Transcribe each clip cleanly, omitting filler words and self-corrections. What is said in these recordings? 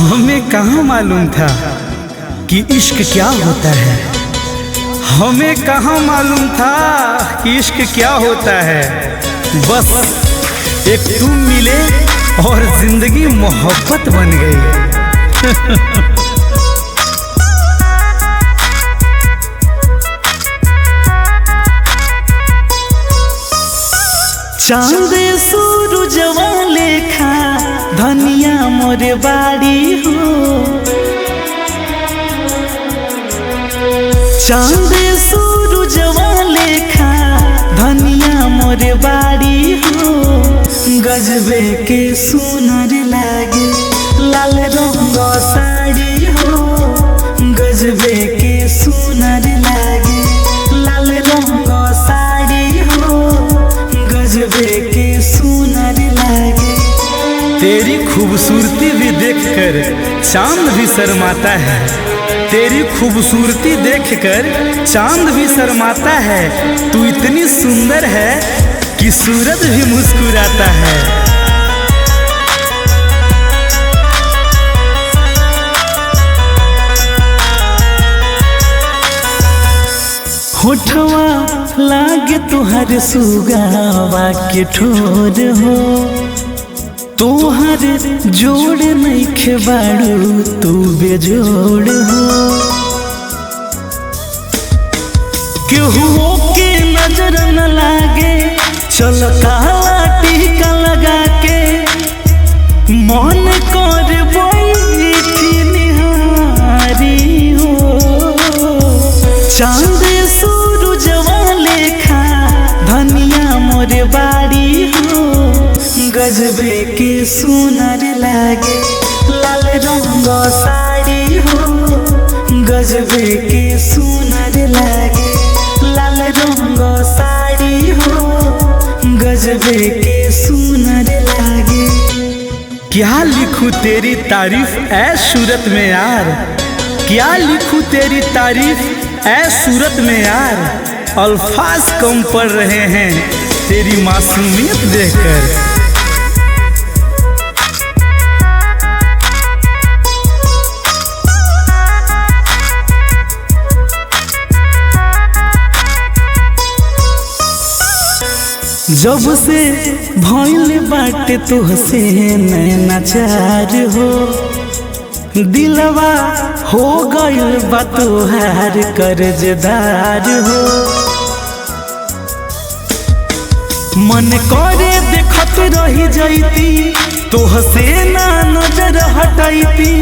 हमें कहाँ मालूम था कि इश्क क्या होता है। हमें कहाँ मालूम था कि इश्क क्या होता है। बस एक तुम मिले और जिंदगी मोहब्बत बन गई। चांद सूरजवा लेखा धनिया मोरे बाड़ी हो। चांद सूरजवा लेखा धनिया मोरे बाड़ी हो। गजबे के सुनर लागे लाल रंग साड़ी हो। गजबे के सुनर लागे लाल रंग साड़ी हो। गजबे के सुनर लागे। तेरी खूबसूरती भी देखकर चांद भी शर्माता है। तेरी खूबसूरती देखकर चांद भी शर्माता है। तू इतनी सुंदर है कि सूरज भी मुस्कुराता है। होठवा लागे तुहर सुगावा के ठोर हो। तुहर जोड़ नइखे बाड़ू तू बेजोड़ हो। केहू के नजर न लागे चल काला टीका लगा के। मन कर बैठी निहारी हो। चांद सूरजवा लेखा धनिया मोरे बाड़ी हो। गजबे के सुनर लागे लाल रंग साड़ी हो। गजबे के सुनर लागे लाल रंग साड़ी हो। गजबे के सुनर लागे। क्या लिखूं तेरी तारीफ ऐ सूरत में यार। क्या लिखूं तेरी तारीफ ऐ सूरत में यार। अल्फाज कम पड़ रहे हैं तेरी मासूमियत देखकर। जब से भइल बाटे तुहसे नैना चार हो। दिलवा हो गइल बा तोहार कर्जदार हो। मन करे देखत रही जैती तोहसे ना नजर हटैती।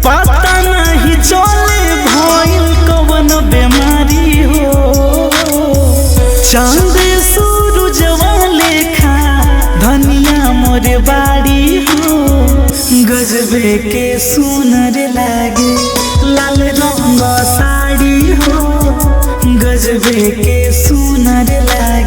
पता नहीं चले भइल कवन बीमारी हो। चांद सूरजवा लेखा धनिया मोरे बाड़ी हो। गजबे के सुनर लागे लाल रंग साड़ी हो। गजबे के सुनर लागे।